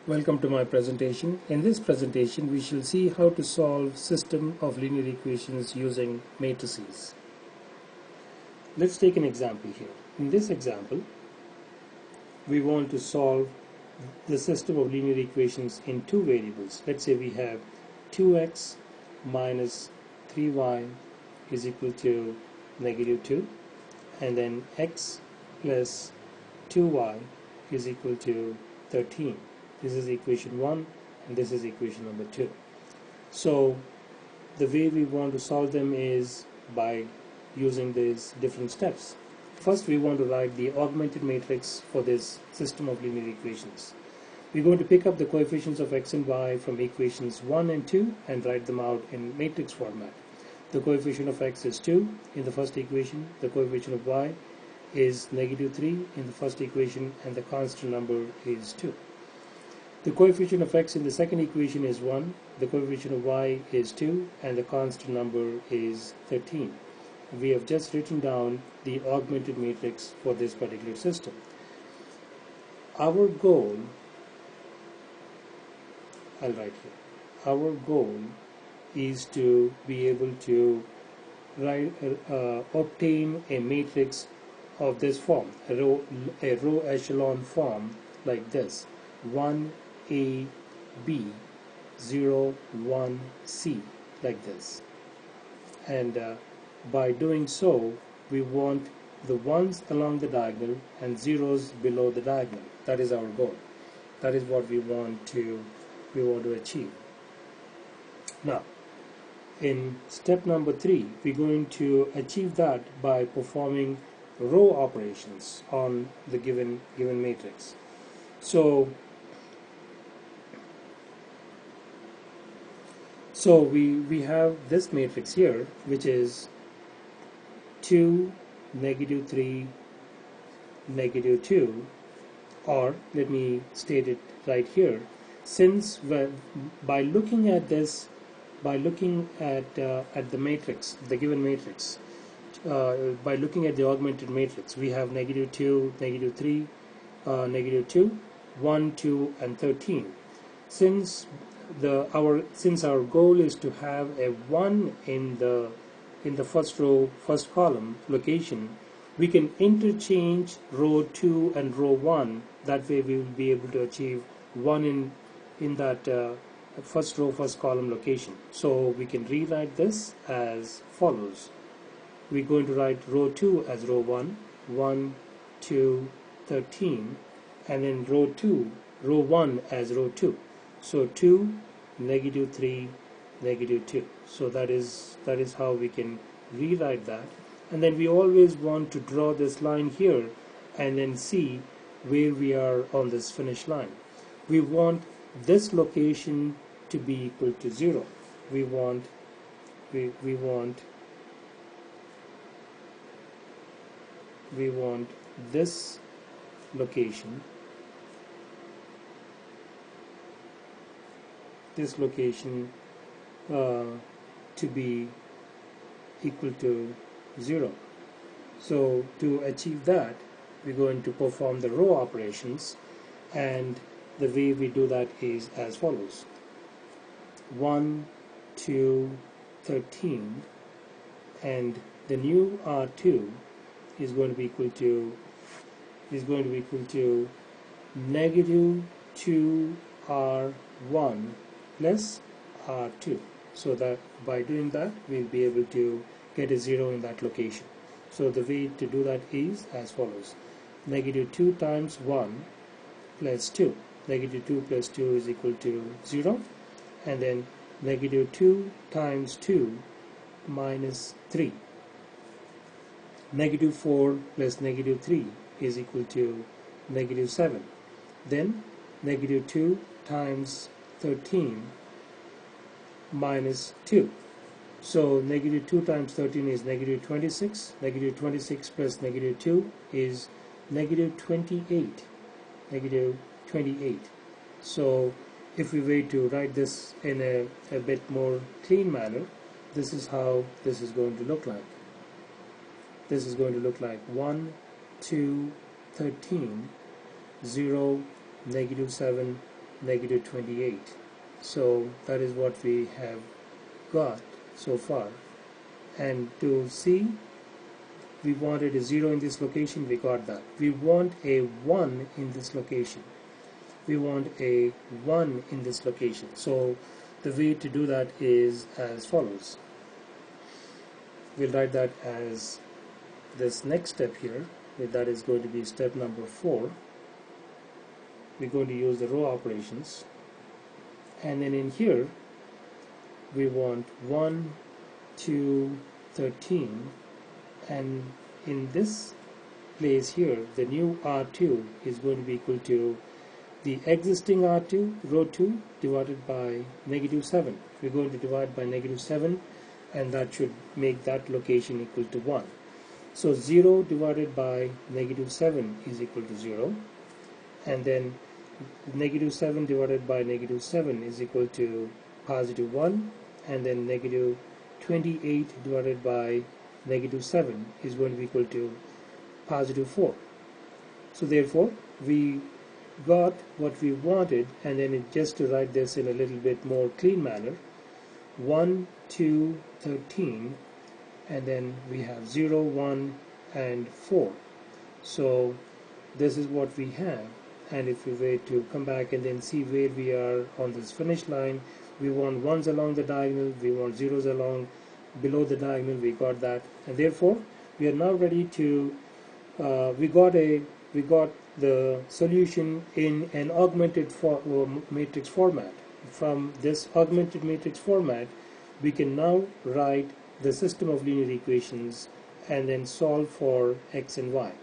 Welcome to my presentation. In this presentation, we shall see how to solve system of linear equations using matrices. Let's take an example here. In this example, we want to solve the system of linear equations in two variables. Let's say we have 2x minus 3y is equal to negative 2, and then x plus 2y is equal to 13. This is equation 1 and this is equation number 2. So the way we want to solve them is by using these different steps. First, we want to write the augmented matrix for this system of linear equations. We're going to pick up the coefficients of x and y from equations 1 and 2 and write them out in matrix format. The coefficient of x is 2 in the first equation, the coefficient of y is negative 3 in the first equation, and the constant number is 2. The coefficient of x in the second equation is 1, the coefficient of y is 2, and the constant number is 13. We have just written down the augmented matrix for this particular system. Our goal, I'll write here, our goal is to be able to obtain a matrix of this form, a row echelon form like this: 1a, b, 0, 1, c, like this. And by doing so, we want the ones along the diagonal and zeros below the diagonal. That is our goal. That is what we want to achieve. Now, in step number 3, we're going to achieve that by performing row operations on the given matrix. So we have this matrix here, which is 2, negative 3, negative 2, or let me state it right here. Since by looking at this, by looking at the matrix, the given matrix, by looking at the augmented matrix, we have negative 2, negative 3, negative 2, 1, 2, and 13. Since our goal is to have a 1 in the first row, first column location, we can interchange row 2 and row 1. That way we will be able to achieve 1 in that first row, first column location. So we can rewrite this as follows. We're going to write row 2 as row 1, 1, 2, 13, and then row 1 as row 2. So 2, negative 3, negative 2. So that is how we can rewrite that. And then we always want to draw this line here and then see where we are on this finish line. We want this location to be equal to 0. We want this location to be equal to 0. So to achieve that, we're going to perform the row operations, and the way we do that is as follows: 1, 2, 13, and the new R2 is going to be equal to negative 2R1 plus R2. So that by doing that, we'll be able to get a 0 in that location. So the way to do that is as follows: negative 2 times 1 plus 2. Negative 2 plus 2 is equal to 0. And then negative 2 times 2 minus 3. Negative 4 plus negative 3 is equal to negative 7. Then negative 2 times 13 minus 2. So negative 2 times 13 is negative 26. Negative 26 plus negative 2 is negative 28. Negative 28. So if we were to write this in a bit more clean manner, this is how this is going to look like. This is going to look like 1, 2, 13, 0, negative 7, negative 28. So that is what we have got so far. And to see, we wanted a 0 in this location, we got that. We want a 1 in this location. We want a 1 in this location. So the way to do that is as follows. We'll write that as this next step here. That is going to be step number 4. We're going to use the row operations. And then in here, we want 1, 2, 13. And in this place here, the new R2 is going to be equal to the existing R2, row 2, divided by negative 7. We're going to divide by negative 7, and that should make that location equal to 1. So 0 divided by negative 7 is equal to 0. And then negative 7 divided by negative 7 is equal to positive 1. And then negative 28 divided by negative 7 is going to be equal to positive 4. So therefore, we got what we wanted, and then just to write this in a little bit more clean manner, 1, 2, 13, and then we have 0, 1, and 4. So this is what we have. And if we were to come back and then see where we are on this finish line, we want 1s along the diagonal, we want 0s along below the diagonal, we got that. And therefore, we are now ready to, we got the solution in an augmented matrix format. From this augmented matrix format, we can now write the system of linear equations and then solve for x and y.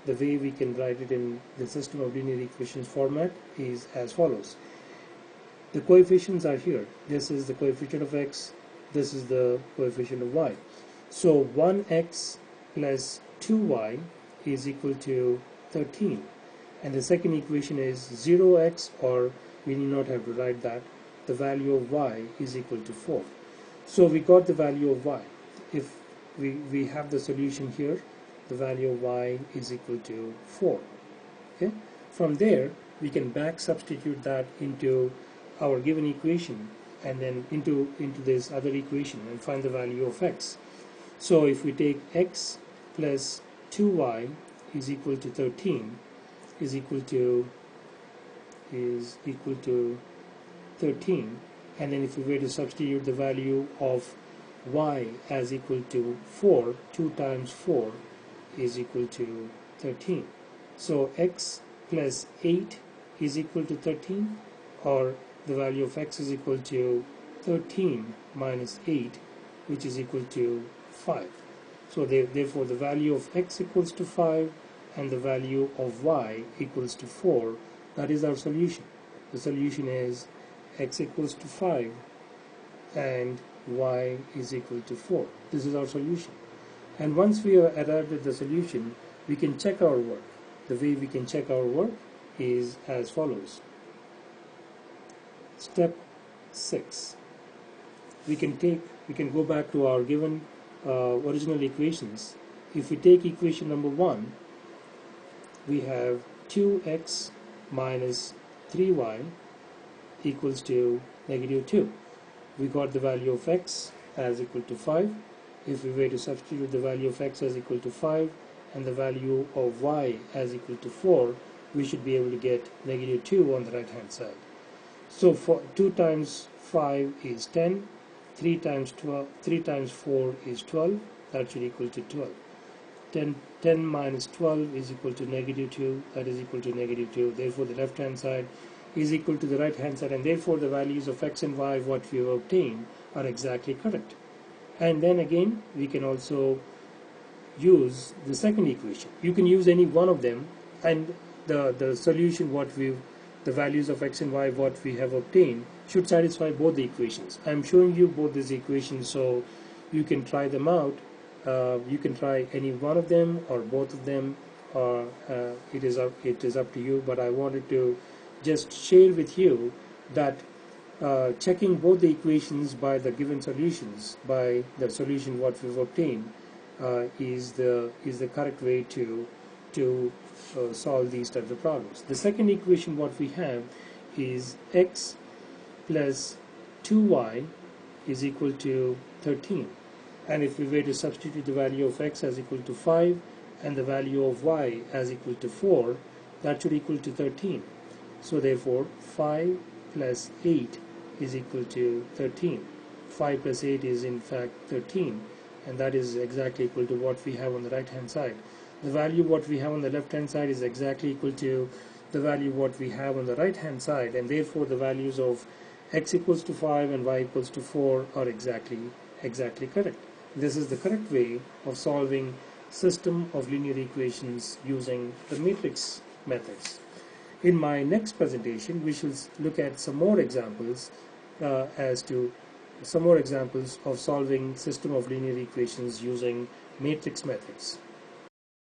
The way we can write it in the system of linear equations format is as follows. The coefficients are here. This is the coefficient of x, this is the coefficient of y. So 1x plus 2y is equal to 13. And the second equation is 0x, or we need not have to write that. The value of y is equal to 4. So we got the value of y. If we have the solution here, the value of y is equal to 4. Okay? From there, we can back substitute that into our given equation and then into this other equation and find the value of x. So if we take x plus 2y is equal to 13 is equal to 13, and then if we were to substitute the value of y as equal to 4, 2 times 4 is equal to 13. So x plus 8 is equal to 13, or the value of x is equal to 13 minus 8, which is equal to 5. So therefore the value of x equals to 5 and the value of y equals to 4. That is our solution. The solution is x equals to 5 and y is equal to 4. This is our solution. And once we have arrived at the solution, we can check our work. The way we can check our work is as follows. Step 6. We can go back to our given original equations. If we take equation number 1, we have 2x minus 3y equals to negative 2. We got the value of x as equal to 5. If we were to substitute the value of x as equal to 5 and the value of y as equal to 4, we should be able to get negative 2 on the right hand side. So for 2 times 5 is 10, 3 times 4 is 12, that should equal to 12. 10 minus 12 is equal to negative 2, that is equal to negative 2. Therefore the left hand side is equal to the right hand side, and therefore the values of x and y what we have obtained are exactly correct. And then again we can also use the second equation. You can use any one of them, and the solution the values of x and y what we have obtained should satisfy both the equations. I am showing you both these equations so you can try them out. You can try any one of them or both of them, or it is up to you, but I wanted to just share with you that checking both the equations by the given solutions, by the solution what we've obtained, is the correct way to solve these types of problems. The second equation what we have is x plus 2y is equal to 13. And if we were to substitute the value of x as equal to 5 and the value of y as equal to 4, that should equal to 13. So therefore 5 plus 8 is equal to 13. 5 plus 8 is in fact 13, and that is exactly equal to what we have on the right hand side. The value what we have on the left hand side is exactly equal to the value what we have on the right hand side, and therefore the values of x equals to 5 and y equals to 4 are exactly correct. This is the correct way of solving system of linear equations using the matrix methods. In my next presentation, we shall look at some more examples of solving system of linear equations using matrix methods.